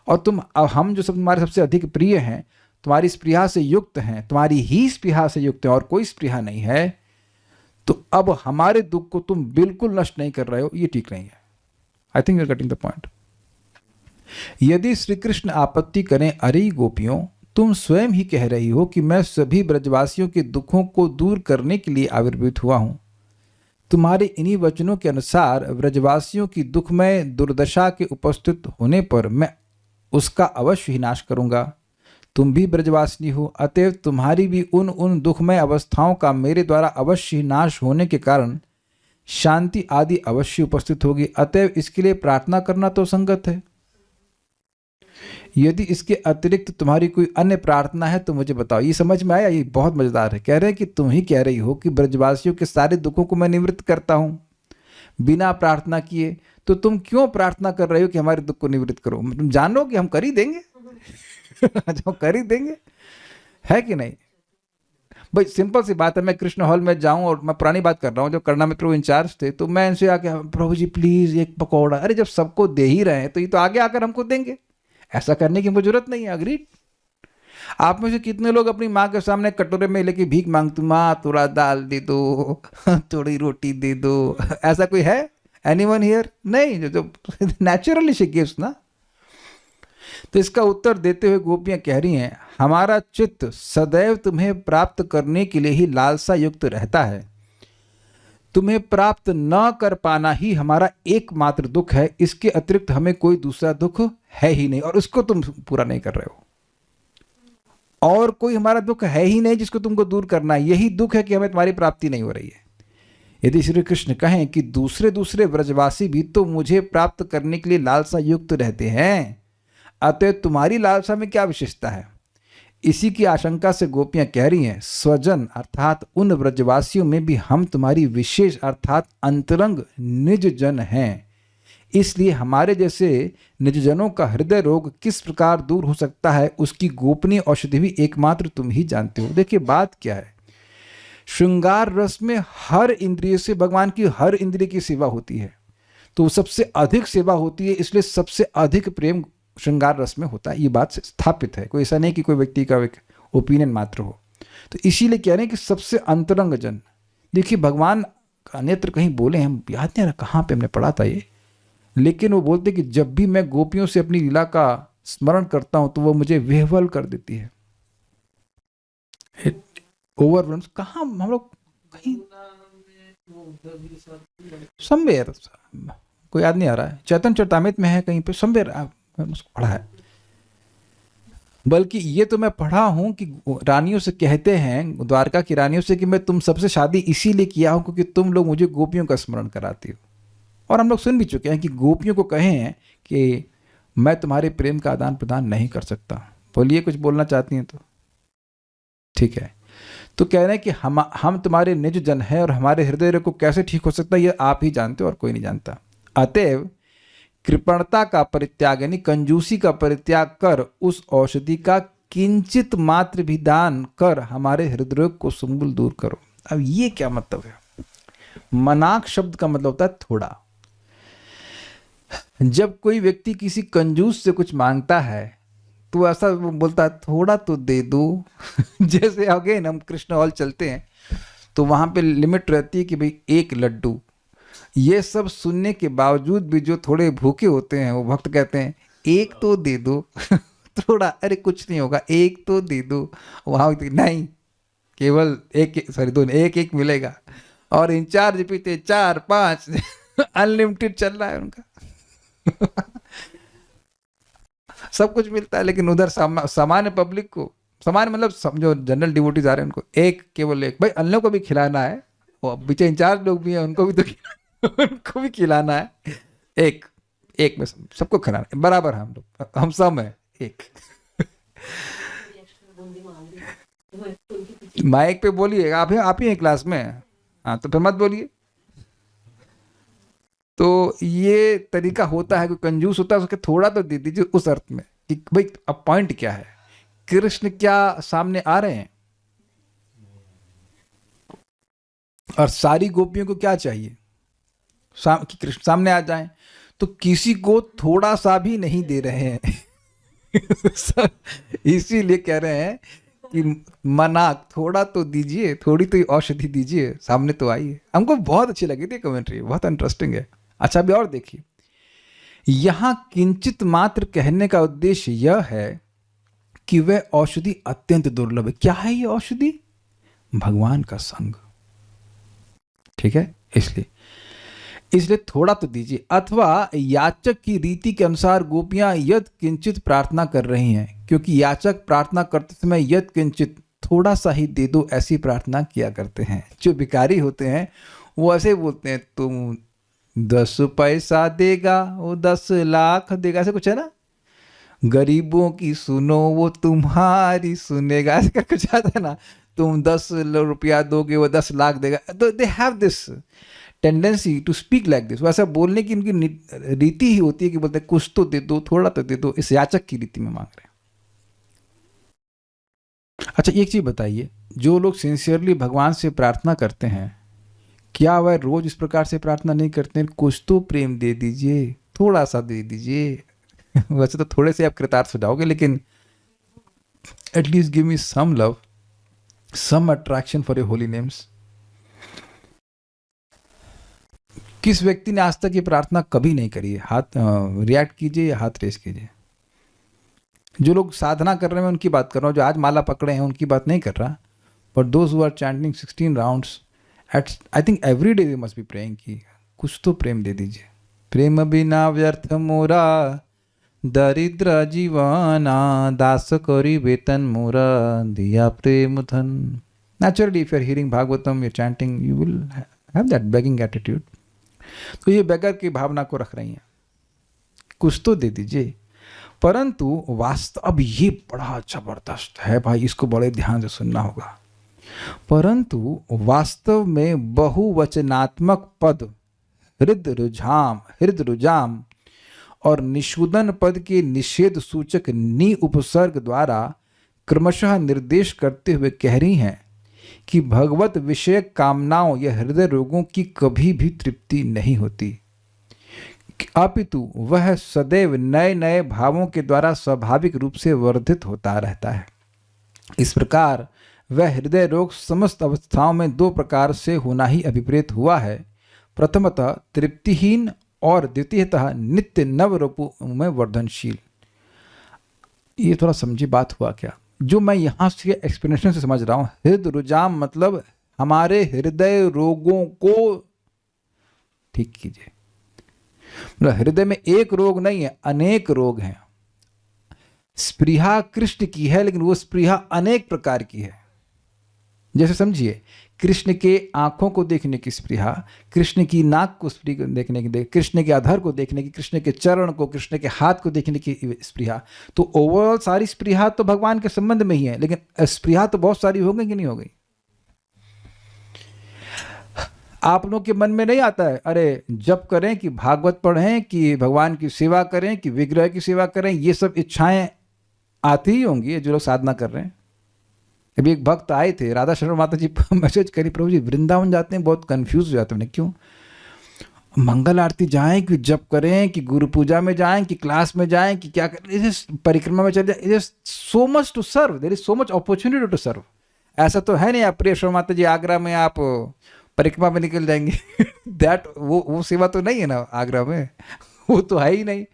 और तुम, हम जो सब तुम्हारे सबसे अधिक प्रिय हैं, तुम्हारी स्पृहा से युक्त हैं, तुम्हारी ही स्पृहा से युक्त हैं और कोई स्पृहा नहीं है, तो अब हमारे दुख को तुम बिल्कुल नष्ट नहीं कर रहे हो, ये ठीक नहीं है। I think you are getting the point. यदि श्री कृष्ण आपत्ति करें, अरे गोपियों, तुम स्वयं ही कह रही हो कि मैं सभी ब्रजवासियों के दुखों को दूर करने के लिए आविर्भूत हुआ हूं। तुम्हारे इन्हीं वचनों के अनुसार ब्रजवासियों की दुखमय दुर्दशा के उपस्थित होने पर मैं उसका अवश्य ही नाश करूंगा। तुम भी ब्रजवासिनी हो, अतएव तुम्हारी भी उन दुखमय अवस्थाओं का मेरे द्वारा अवश्य ही नाश होने के कारण शांति आदि अवश्य उपस्थित होगी। अतएव इसके लिए प्रार्थना करना तो संगत है। यदि इसके अतिरिक्त तुम्हारी कोई अन्य प्रार्थना है तो मुझे बताओ। ये समझ में आया? ये बहुत मजेदार है। कह रहे हैं कि तुम ही कह रही हो कि ब्रजवासियों के सारे दुखों को मैं निवृत्त करता हूं बिना प्रार्थना किए, तो तुम क्यों प्रार्थना कर रहे हो कि हमारे दुख को निवृत्त करो? तुम जान लो कि हम कर ही देंगे जो कर ही देंगे, है कि नहीं भाई? सिंपल सी बात है। मैं कृष्ण हॉल में जाऊं, और मैं पुरानी बात कर रहा हूं, जब कर्णा मित्र इंचार्ज थे, तो मैं इनसे आके, प्रभु जी प्लीज एक पकौड़ा। अरे जब सबको दे ही रहे हैं तो ये तो आगे आकर हमको देंगे, ऐसा करने की मुझे जरूरत नहीं है। अग्रीड? आप में से कितने लोग अपनी माँ के सामने कटोरे में लेके भीख मांगते, माँ थोड़ा दाल दे दो, थोड़ी रोटी दे दो? ऐसा कोई है? Anyone here? नहीं, जो नेचुरली शी गिव्स ना। तो इसका उत्तर देते हुए गोपियां कह रही हैं, हमारा चित्त सदैव तुम्हें प्राप्त करने के लिए ही लालसा युक्त रहता है। तुम्हें प्राप्त न कर पाना ही हमारा एकमात्र दुख है। इसके अतिरिक्त हमें कोई दूसरा दुख है ही नहीं, और उसको तुम पूरा नहीं कर रहे हो। और कोई हमारा दुख है ही नहीं जिसको तुमको दूर करना है। यही दुख है कि हमें तुम्हारी प्राप्ति नहीं हो रही है। यदि श्री कृष्ण कहें कि दूसरे व्रजवासी भी तो मुझे प्राप्त करने के लिए लालसा युक्त रहते हैं, अतः तुम्हारी लालसा में क्या विशेषता है? इसी की आशंका से गोपियां कह रही हैं, स्वजन अर्थात उन व्रजवासियों में भी हम तुम्हारी विशेष अर्थात अंतरंग निज जन हैं। इसलिए हमारे जैसे निजजनों का हृदय रोग किस प्रकार दूर हो सकता है, उसकी गोपनीय औषधि भी एकमात्र तुम ही जानते हो। देखिए बात क्या है, श्रृंगार रस में हर इंद्रिय से भगवान की हर इंद्रिय की सेवा होती है, तो सबसे अधिक सेवा होती है, इसलिए सबसे अधिक प्रेम श्रृंगार रस में होता है। ये बात स्थापित है, कोई ऐसा नहीं कि कोई व्यक्ति का एक ओपिनियन मात्र हो। तो इसीलिए कह रहे हैं कि सबसे अंतरंग जन। देखिए भगवान अन्यत्र कहीं बोले, हम याद नहीं आ रहा कहाँ पे हमने पढ़ा था ये, लेकिन वो बोलते कि जब भी मैं गोपियों से अपनी लीला का स्मरण करता हूं तो वो मुझे विह्वल कर देती है। ओवरवेल्म्स। कहाँ हम लोग कहीं समवेयर, कोई याद नहीं आ रहा है, चैतन्य चरितामृत में है कहीं पे, समवेयर पढ़ा है। बल्कि ये तो मैं पढ़ा हूं कि रानियों से कहते हैं, द्वारका की रानियों से, कि मैं तुम सबसे शादी इसीलिए किया हूं क्योंकि तुम लोग मुझे गोपियों का स्मरण कराती हो। और हम लोग सुन भी चुके हैं कि गोपियों को कहे हैं कि मैं तुम्हारे प्रेम का आदान प्रदान नहीं कर सकता। बोलिए कुछ बोलना चाहती हैं तो ठीक है। तो कह रहे हैं कि हम तुम्हारे निज जन हैं और हमारे हृदय को कैसे ठीक हो सकता है ये आप ही जानते हो और कोई नहीं जानता। अतएव कृपणता का परित्याग यानी कंजूसी का परित्याग कर उस औषधि का किंचित मात्र भी दान कर हमारे हृदय को समूल दूर करो। अब ये क्या मतलब है? मनाक शब्द का मतलब होता है थोड़ा। जब कोई व्यक्ति किसी कंजूस से कुछ मांगता है तो ऐसा वो बोलता है थोड़ा तो दे दो। जैसे अगेन हम कृष्ण हॉल चलते हैं तो वहां पे लिमिट रहती है कि भाई 1 लड्डू। ये सब सुनने के बावजूद भी जो थोड़े भूखे होते हैं वो भक्त कहते हैं 1 तो दे दो। थोड़ा, अरे कुछ नहीं होगा, 1 तो दे दो। वहां नहीं, केवल 1 सॉरी 2 1 मिलेगा। और इंचार्ज पीते 4 5 अनलिमिटेड चल रहा है उनका। सब कुछ मिलता है, लेकिन उधर सामान्य पब्लिक को, सामान्य मतलब जो जनरल डिवोटीज आ रहे हैं उनको केवल एक, भाई अन्यों को भी खिलाना है, वो पीछे इंचार्ज लोग भी हैं उनको भी तो उनको भी खिलाना है। एक में सबको खिलाना है, बराबर हम सब हैं एक। माइक पे बोलिए, आप ही हैं क्लास में, हाँ तो फिर मत बोलिए। तो ये तरीका होता है, कोई कंजूस होता है उसके थोड़ा तो दे दीजिए, उस अर्थ में कि भाई अब पॉइंट क्या है, कृष्ण क्या सामने आ रहे हैं और सारी गोपियों को क्या चाहिए कि कृष्ण सामने आ जाएं, तो किसी को थोड़ा सा भी नहीं दे रहे हैं। इसीलिए कह रहे हैं कि मनाक थोड़ा तो दीजिए, थोड़ी तो औषधि दीजिए, सामने तो आइए। हमको बहुत अच्छी लगी थी कमेंट्री, बहुत इंटरेस्टिंग है। अच्छा अभी और देखिए, यहां किंचित मात्र कहने का उद्देश्य यह है कि वह औषधि अत्यंत दुर्लभ है। क्या है ये औषधि? भगवान का संग। ठीक है, इसलिए थोड़ा तो दीजिए। अथवा याचक की रीति के अनुसार गोपियां यद किंचित प्रार्थना कर रही हैं, क्योंकि याचक प्रार्थना करते समय यद किंचित थोड़ा सा ही दे दो ऐसी प्रार्थना किया करते हैं। जो भिखारी होते हैं वो ऐसे बोलते हैं, तुम 10 पैसा देगा वो 10 लाख देगा, ऐसे कुछ है ना, गरीबों की सुनो वो तुम्हारी सुनेगा, ऐसे कर कुछ आता है ना, तुम 10 रुपया दोगे वो 10 लाख देगा। तो they have this tendency to speak like this. वैसा बोलने की उनकी रीति ही होती है कि बोलते हैं कुछ तो दे दो, थोड़ा तो दे दो, इस याचक की रीति में मांग रहे हैं। अच्छा एक चीज बताइए, जो लोग सिंसियरली भगवान से प्रार्थना करते हैं, क्या वह रोज इस प्रकार से प्रार्थना नहीं करते हैं, कुछ तो प्रेम दे दीजिए, थोड़ा सा दे दीजिए। वैसे तो थोड़े से आप कृतार्थ हो जाओगे, लेकिन at least give me some love, some attraction for your holy names. किस व्यक्ति ने आज तक ये प्रार्थना कभी नहीं करी है? हाथ रिएक्ट कीजिए या हाथ रेस कीजिए। जो लोग साधना कर रहे हैं उनकी बात कर रहा हूँ, जो आज माला पकड़े हैं उनकी बात नहीं कर रहा, but those who are chanting 16 rounds I think every day they must be praying कि कुछ तो प्रेम दे दीजिए। प्रेम बिना व्यर्थ मोरा दरिद्र जीवाना, दास करी वेतन मोरा दिया प्रेम धन। Naturally, if you're hearing Bhagavatam, you're chanting, you will have that begging attitude. तो ये बेगर की भावना को रख रही हैं, कुछ तो दे दीजिए। परंतु वास्तव, अब ये बड़ा जबरदस्त है भाई, इसको बड़े ध्यान से सुनना होगा। परंतु वास्तव में बहुवचनात्मक पद हृद रुजाम और निषूदन पद के निषेध सूचक नि उपसर्ग द्वारा क्रमशः निर्देश करते हुए कह रही हैं कि भगवत विषय कामनाओं या हृदय रोगों की कभी भी तृप्ति नहीं होती, अपितु वह सदैव नए नए भावों के द्वारा स्वाभाविक रूप से वर्धित होता रहता है। इस प्रकार वह हृदय रोग समस्त अवस्थाओं में 2 प्रकार से होना ही अभिप्रेत हुआ है। प्रथमतः तृप्तिहीन और द्वितीयतः नित्य नव रूपों में वर्धनशील। ये थोड़ा समझी बात हुआ क्या? जो मैं यहाँ से एक्सप्लेनेशन से समझ रहा हूँ, हृदय रुजाम मतलब हमारे हृदय रोगों को ठीक कीजिए। मतलब हृदय में एक रोग नहीं है, अनेक रोग हैं। स्पृहा कृष्ण की है, लेकिन वो स्पृहा अनेक प्रकार की है। जैसे समझिए, कृष्ण के आंखों को देखने की स्पृहा, कृष्ण की नाक को देखने की, कृष्ण के अधर को देखने की, कृष्ण के चरण को, कृष्ण के हाथ को देखने की स्पृहा। तो ओवरऑल सारी स्पृहा तो भगवान के संबंध में ही है, लेकिन स्पृहा तो बहुत सारी हो गई कि नहीं हो गई? आप लोगों के मन में नहीं आता है, अरे जप करें कि भागवत पढ़ें कि भगवान की सेवा करें कि विग्रह की सेवा करें, ये सब इच्छाएं आती ही होंगी ये जो लोग साधना कर रहे हैं। अभी एक भक्त आए थे, राधा शर्मा माता जी मैसेज करी, प्रभु जी वृंदावन जाते हैं बहुत कंफ्यूज हो जाते हैं। क्यों? मंगल आरती जाएं कि जप करें कि गुरु पूजा में जाएं कि क्लास में जाएं कि क्या करें, इज परिक्रमा में चले जाए, is so much to serve, there is so much opportunity to serve. ऐसा तो है नहीं आप प्रिय शर्मा माता जी आगरा में आप परिक्रमा में निकल जाएंगे दैट वो सेवा तो नहीं है ना आगरा में, वो तो है ही नहीं।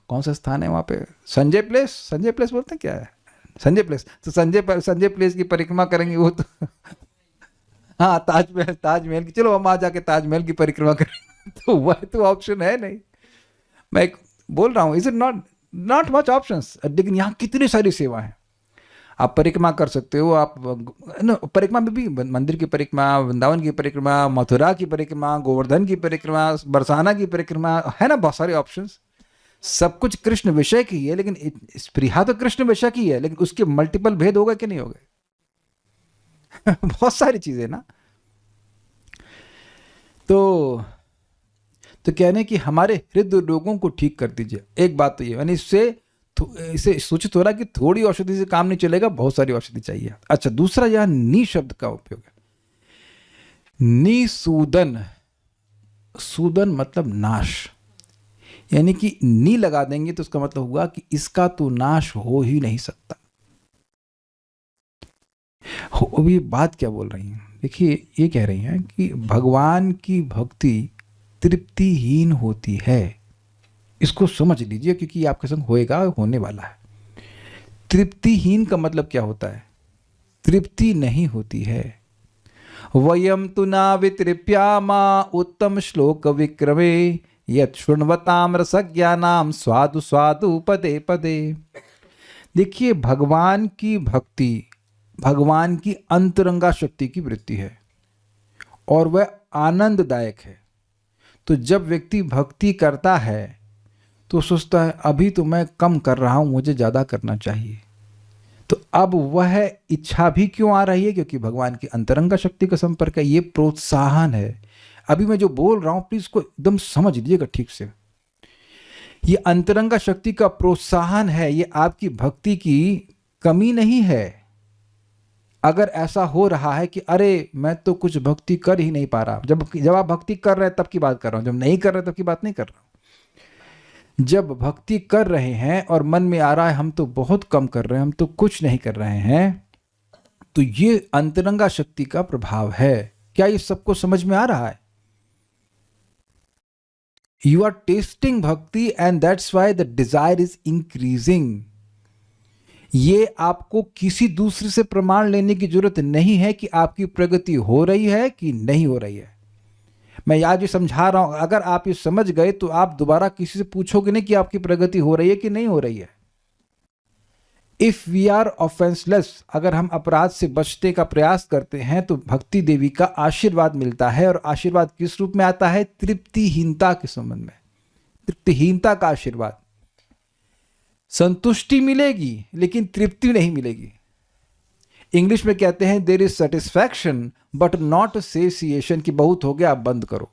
कौन सा स्थान है वहाँ पे? संजय प्लेस, संजय प्लेस बोलते हैं क्या है? संजय प्लेस, तो संजय प्लेस की परिक्रमा करेंगे वो तो हाँ ताजमहल, ताजमहल की, चलो हम आ जाके ताजमहल की परिक्रमा करेंगे तो वह तो ऑप्शन है नहीं। मैं एक बोल रहा हूँ, is it not much options, लेकिन यहाँ कितनी सारी सेवा है। आप परिक्रमा कर सकते हो, आप परिक्रमा में भी मंदिर की परिक्रमा, वृंदावन की परिक्रमा, मथुरा की परिक्रमा, गोवर्धन की परिक्रमा, बरसाना की परिक्रमा, है ना बहुत सारे ऑप्शंस। सब कुछ कृष्ण विषय की है, लेकिन स्पृहा तो कृष्ण विषय की है, लेकिन उसके मल्टीपल भेद होगा कि नहीं होगा बहुत सारी चीजें ना। तो कहने कि हमारे हृदय रोगों को ठीक कर दीजिए। एक बात तो ये, यानी इसे सूचित हो रहा है कि थोड़ी औषधि से काम नहीं चलेगा, बहुत सारी औषधि चाहिए। अच्छा, दूसरा यहां नी शब्द का उपयोग है। निसूदन, सूदन मतलब नाश, यानी कि नी लगा देंगे तो उसका मतलब हुआ कि इसका तो नाश हो ही नहीं सकता। अभी बात क्या बोल रही हैं? देखिए ये कह रही हैं कि भगवान की भक्ति तृप्तिहीन होती है। इसको समझ लीजिए, क्योंकि आपके संग होएगा, होने वाला है। तृप्तिहीन का मतलब क्या होता है? तृप्ति नहीं होती है। वयम तु ना वितृप्यामा उत्तम श्लोक विक्रमे यत् शृण्वताम रसज्ञानाम स्वादु स्वादु पदे पदे। देखिए, भगवान की भक्ति भगवान की अंतरंगा शक्ति की वृत्ति है और वह आनंददायक है। तो जब व्यक्ति भक्ति करता है तो सोचता है अभी तो मैं कम कर रहा हूं, मुझे ज्यादा करना चाहिए। तो अब वह इच्छा भी क्यों आ रही है? क्योंकि भगवान की अंतरंगा शक्ति का संपर्क है। ये प्रोत्साहन है। अभी मैं जो बोल रहा हूं प्लीज इसको एकदम समझ लीजिएगा ठीक से। ये अंतरंगा शक्ति का प्रोत्साहन है, ये आपकी भक्ति की कमी नहीं है। अगर ऐसा हो रहा है कि अरे मैं तो कुछ भक्ति कर ही नहीं पा रहा, जब आप भक्ति कर रहे हैं तब की बात कर रहा हूं, जब नहीं कर रहे तब की बात नहीं कर रहा हूं। जब भक्ति कर रहे हैं और मन में आ रहा है हम तो बहुत कम कर रहे हैं, हम तो कुछ नहीं कर रहे हैं, तो ये अंतरंगा शक्ति का प्रभाव है। क्या ये सबको समझ में आ रहा है? You are tasting bhakti and that's why the desire is increasing. ये आपको किसी दूसरे से प्रमाण लेने की जरूरत नहीं है कि आपकी प्रगति हो रही है कि नहीं हो रही है। मैं आज ये समझा रहा हूं, अगर आप ये समझ गए तो आप दोबारा किसी से पूछोगे नहीं कि आपकी प्रगति हो रही है कि नहीं हो रही है। इफ वी आर ऑफेंसलेस, अगर हम अपराध से बचने का प्रयास करते हैं तो भक्ति देवी का आशीर्वाद मिलता है। और आशीर्वाद किस रूप में आता है? तृप्तिहीनता के संबंध में, तृप्तिहीनता का आशीर्वाद। संतुष्टि मिलेगी लेकिन तृप्ति नहीं मिलेगी। इंग्लिश में कहते हैं there is satisfaction but not satiation, कि बहुत हो गया अब बंद करो।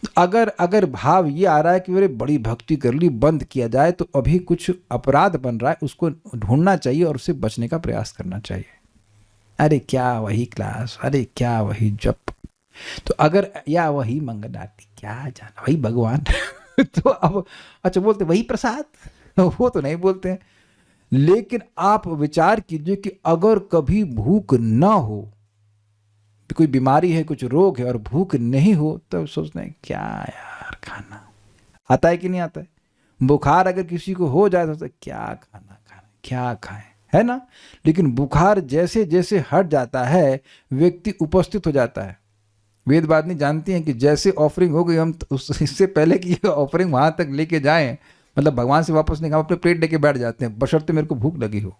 तो अगर भाव ये आ रहा है कि मेरे बड़ी भक्ति कर ली, बंद किया जाए, तो अभी कुछ अपराध बन रहा है, उसको ढूंढना चाहिए और उससे बचने का प्रयास करना चाहिए। अरे क्या वही क्लास, अरे क्या वही जप, तो अगर या वही मंगल आरती, क्या जाना वही भगवान तो अब अच्छा बोलते वही प्रसाद, वो तो नहीं बोलते हैं। लेकिन आप विचार कीजिए कि अगर कभी भूख ना हो, कोई बीमारी है, कुछ रोग है और भूख नहीं हो, तो सोचते हैं क्या यार खाना, आता है कि नहीं आता है? बुखार अगर किसी को हो जाए तो क्या खाना क्या खाएं, है ना? लेकिन बुखार जैसे जैसे हट जाता है व्यक्ति उपस्थित हो जाता है। वेदवादिनी जानती हैं कि जैसे ऑफरिंग हो गई, हम इससे पहले कि ऑफरिंग वहां तक लेके जाएं, मतलब भगवान से वापस नहीं, हम अपने प्लेट लेके बैठ जाते हैं, बशर्ते मेरे को भूख लगी हो।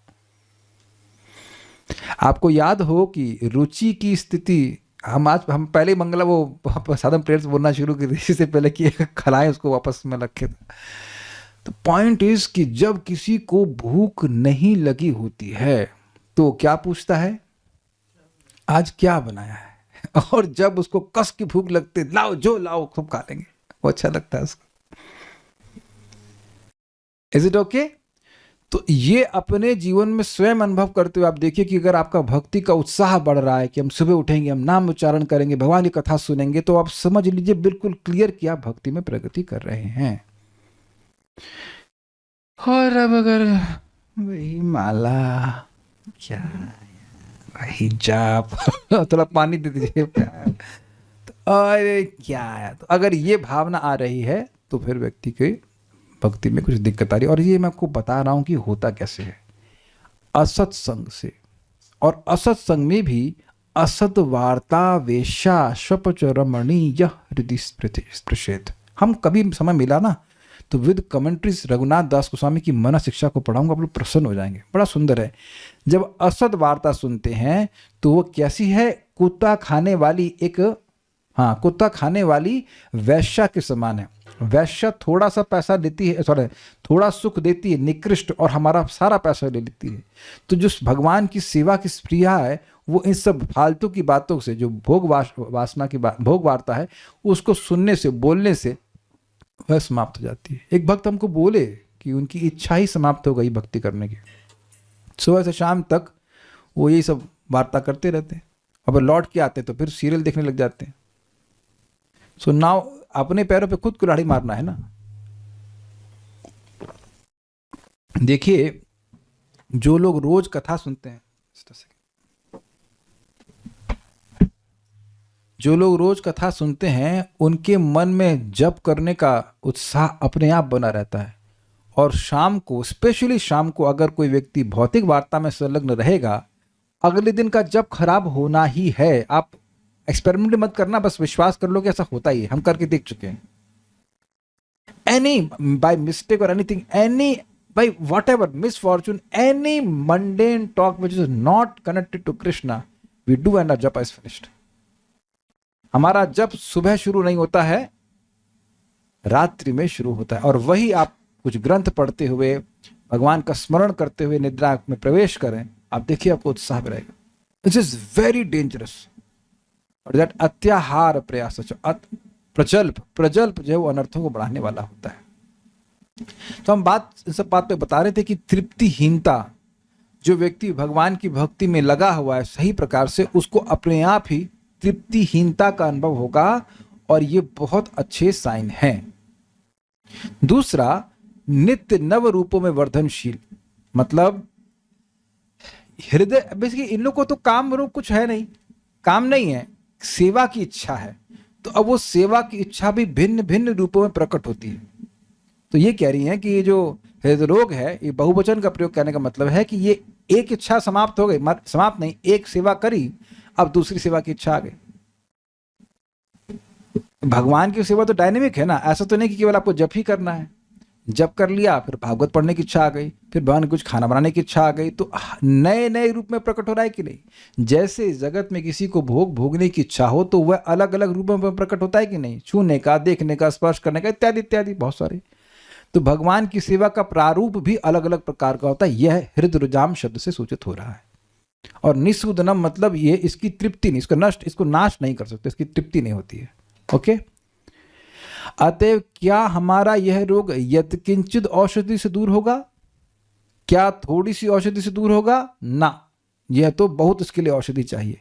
आपको याद हो कि रुचि की स्थिति, हम पहले मंगला वो साधन प्रेयर्स बोलना शुरू की थी, इससे पहले कि खलाएं उसको वापस में रखे। तो पॉइंट इज कि जब किसी को भूख नहीं लगी होती है तो क्या पूछता है, आज क्या बनाया है? और जब उसको कस की भूख लगती, लाओ जो लाओ खूब खा लेंगे, वो अच्छा लगता है उसको। Is it okay? तो ये अपने जीवन में स्वयं अनुभव करते हुए आप देखिए कि अगर आपका भक्ति का उत्साह बढ़ रहा है कि हम सुबह उठेंगे, हम नाम उच्चारण करेंगे, भगवान की कथा सुनेंगे, तो आप समझ लीजिए बिल्कुल क्लियर कि आप भक्ति में प्रगति कर रहे हैं। और अब अगर वही माला, क्या वही जाप थोड़ा पानी दे दीजिए तो अरे क्या है, तो अगर ये भावना आ रही है तो फिर व्यक्ति के भक्ति में कुछ दिक्कत आ रही है। और ये मैं आपको बता रहा हूं कि होता कैसे है, असत्संग से। और असत्संग में भी असत वार्ता वेशा शपच रमणीय हृदय स्पृशेत। हम कभी समय मिला ना तो विद कमेंट्रीज रघुनाथ दास गोस्वामी की मन शिक्षा को पढ़ाऊंगा, आप लोग प्रसन्न हो जाएंगे, बड़ा सुंदर है। जब असत वार्ता सुनते हैं तो वो कैसी है, कुत्ता खाने वाली एक, हाँ, कुत्ता खाने वाली वैश्या के समान है। वैश्या थोड़ा सा पैसा देती है, सॉरी, थोड़ा सुख देती है निकृष्ट, और हमारा सारा पैसा ले लेती है। तो जो भगवान की सेवा की स्प्रिया है वो इन सब फालतू की बातों से, जो भोग वासना की बात, भोग वार्ता है, उसको सुनने से, बोलने से वह समाप्त हो जाती है। एक भक्त हमको बोले कि उनकी इच्छा ही समाप्त हो गई भक्ति करने की, सुबह से शाम तक वो यही सब वार्ता करते रहते हैं, अब लौट के आते तो फिर सीरियल देखने लग जाते हैं। सो नाउ अपने पैरों पे खुद कुल्हाड़ी मारना है ना। देखिए जो लोग रोज कथा सुनते हैं, जो लोग रोज कथा सुनते हैं उनके मन में जप करने का उत्साह अपने आप बना रहता है। और शाम को, स्पेशली शाम को, अगर कोई व्यक्ति भौतिक वार्ता में संलग्न रहेगा, अगले दिन का जप खराब होना ही है। आप एक्सपेरिमेंट मत करना, बस विश्वास कर लो कि ऐसा होता ही है, हम करके देख चुके हैं। एनी बाय मिस्टेक और anything, any by whatever misfortune, any mundane talk which is not connected to Krishna, we do and our japa is finished. हमारा जप सुबह शुरू नहीं होता है, रात्रि में शुरू होता है। और वही आप कुछ ग्रंथ पढ़ते हुए, भगवान का स्मरण करते हुए निद्रा में प्रवेश करें, आप देखिए आपको उत्साह रहेगा। This is very dangerous. और दैट अत्याहार प्रयास, प्रजल्प जो है वो अनर्थों को बढ़ाने वाला होता है। तो हम सब बात पे बता रहे थे कि तृप्तिहीनता, जो व्यक्ति भगवान की भक्ति में लगा हुआ है सही प्रकार से, उसको अपने आप ही तृप्तिहीनता का अनुभव होगा, और ये बहुत अच्छे साइन हैं। दूसरा, नित्य नव रूपों में वर्धनशील, मतलब हृदय, बेसिकली इन लोगों को तो काम रूप कुछ है नहीं, काम नहीं है, सेवा की इच्छा है। तो अब वो सेवा की इच्छा भी भिन्न भिन्न रूपों में प्रकट होती है। तो ये कह रही हैं कि ये जो हृदय रोग है, ये बहुवचन का प्रयोग करने का मतलब है कि ये एक इच्छा समाप्त हो गई, समाप्त नहीं, एक सेवा करी, अब दूसरी सेवा की इच्छा आ गई। भगवान की सेवा तो डायनेमिक है ना, ऐसा तो नहीं कि केवल आपको जप ही करना है। जप कर लिया, फिर भागवत पढ़ने की इच्छा आ गई, फिर भगवान कुछ खाना बनाने की इच्छा आ गई, तो नए नए रूप में प्रकट हो रहा है कि नहीं। जैसे जगत में किसी को भोग भोगने की इच्छा हो तो वह अलग अलग रूपों में प्रकट होता है कि नहीं, छूने का, देखने का, स्पर्श करने का, इत्यादि इत्यादि बहुत सारे। तो भगवान की सेवा का प्रारूप भी अलग अलग प्रकार का होता है। यह हृदयरुजाम शब्द से सूचित हो रहा है। और निसूदनम मतलब ये इसकी तृप्ति नहीं, इसको नाश नहीं कर सकते, इसकी तृप्ति नहीं होती है। ओके, अतएव क्या हमारा यह रोग यत्किंचित औषधि से दूर होगा? क्या थोड़ी सी औषधि से दूर होगा? ना, यह तो बहुत इसके लिए औषधि चाहिए।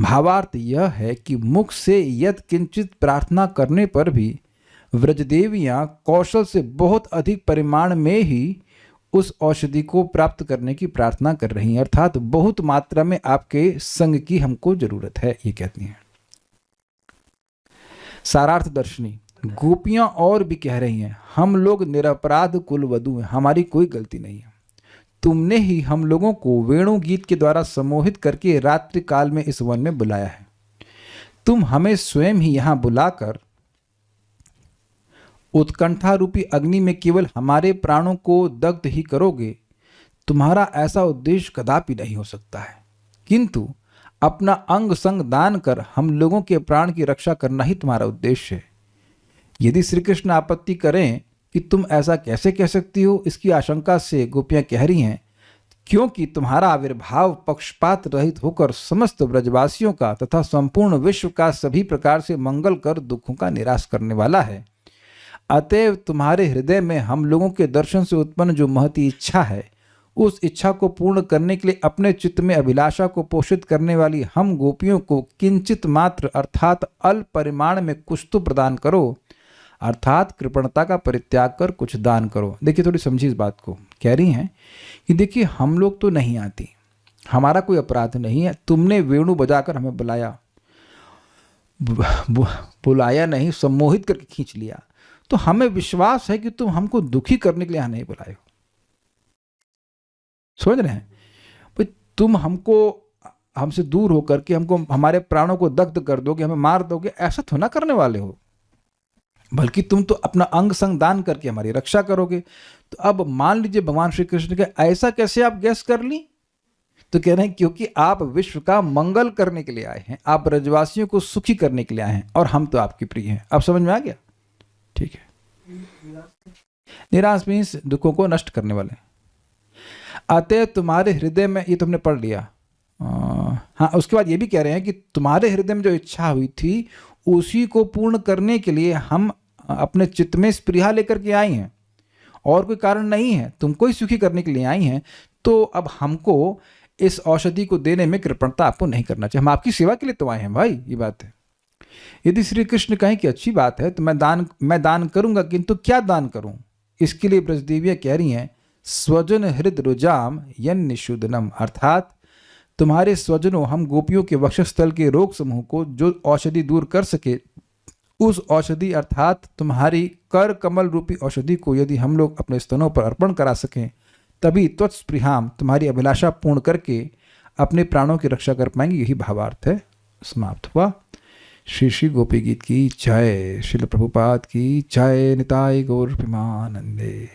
भावार्थ यह है कि मुख से यत्किंचित प्रार्थना करने पर भी व्रजदेवियां कौशल से बहुत अधिक परिमाण में ही उस औषधि को प्राप्त करने की प्रार्थना कर रही हैं, अर्थात बहुत मात्रा में आपके संग की हमको जरूरत है, ये कहती हैं। सारार्थ दर्शनी, गोपियां और भी कह रही हैं, हम लोग निरपराध कुलवधू हैं, हमारी कोई गलती नहीं है। तुमने ही हम लोगों को वेणु गीत के द्वारा सम्मोहित करके रात्रि काल में इस वन में बुलाया है। तुम हमें स्वयं ही यहां बुलाकर उत्कंठा रूपी अग्नि में केवल हमारे प्राणों को दग्ध ही करोगे। तुम्हारा ऐसा उद्देश्य कदापि नहीं हो सकता है, किंतु अपना अंग संग दान कर हम लोगों के प्राण की रक्षा करना ही तुम्हारा उद्देश्य है। यदि श्री कृष्ण आपत्ति करें कि तुम ऐसा कैसे कह सकती हो, इसकी आशंका से गोपियां कह रही हैं, क्योंकि तुम्हारा आविर्भाव पक्षपात रहित होकर समस्त ब्रजवासियों का तथा संपूर्ण विश्व का सभी प्रकार से मंगल कर दुखों का निराश करने वाला है। अतएव तुम्हारे हृदय में हम लोगों के दर्शन से उत्पन्न जो महती इच्छा है उस इच्छा को पूर्ण करने के लिए अपने चित्त में अभिलाषा को पोषित करने वाली हम गोपियों को किंचित मात्र अर्थात अल्प परिमाण में कुछ तो प्रदान करो, अर्थात कृपणता का परित्याग कर कुछ दान करो। देखिए थोड़ी समझिए इस बात को। कह रही हैं कि देखिए हम लोग तो नहीं आती, हमारा कोई अपराध नहीं है, तुमने वेणु बजाकर हमें बुलाया, बुलाया नहीं सम्मोहित करके खींच लिया, तो हमें विश्वास है कि तुम हमको दुखी करने के लिए यहाँ नहीं बुलाए हो। समझ रहे हैं भाई, तुम हमको हमसे दूर होकर के हमको हमारे प्राणों को दग्ध कर दोगे, हमें मार दोगे, ऐसा तो ना करने वाले हो, बल्कि तुम तो अपना अंग संग दान करके हमारी रक्षा करोगे। तो अब मान लीजिए भगवान श्री कृष्ण के ऐसा कैसे आप गैस कर ली, तो कह रहे हैं क्योंकि आप विश्व का मंगल करने के लिए आए हैं, आप ब्रजवासियों को सुखी करने के लिए आए हैं, और हम तो आपकी प्रिय हैं। अब समझ में आ गया? ठीक है। निराश मीन्स दुखों को नष्ट करने वाले। अतः तुम्हारे हृदय में, ये तुमने पढ़ लिया। हाँ, उसके बाद ये भी कह रहे हैं कि तुम्हारे हृदय में जो इच्छा हुई थी उसी को पूर्ण करने के लिए हम अपने चित्त में स्पृहा लेकर के आई हैं, और कोई कारण नहीं है, तुमको ही सुखी करने के लिए आई हैं। तो अब हमको इस औषधि को देने में कृपणता आपको नहीं करना चाहिए, हम आपकी सेवा के लिए तो आए हैं भाई, ये बात है। यदि श्री कृष्ण कहें कि अच्छी बात है तो मैं दान करूंगा, किंतु क्या दान करूं? इसके लिए ब्रजदेवियां कह रही हैं स्वजन हृद रुजाम यन निषुदनम, अर्थात तुम्हारे स्वजनों हम गोपियों के वक्षस्थल के रोग समूह को जो औषधि दूर कर सके, उस औषधि अर्थात तुम्हारी कर कमल रूपी औषधि को यदि हम लोग अपने स्तनों पर अर्पण करा सकें, तभी त्वत्स्पृहाम तुम्हारी अभिलाषा पूर्ण करके अपने प्राणों की रक्षा कर पाएंगे। यही भावार्थ है। समाप्त हुआ। श्री श्री गोपी गीत की जय, श्रील प्रभुपाद की जय, निताय गौर प्रेमानंदे।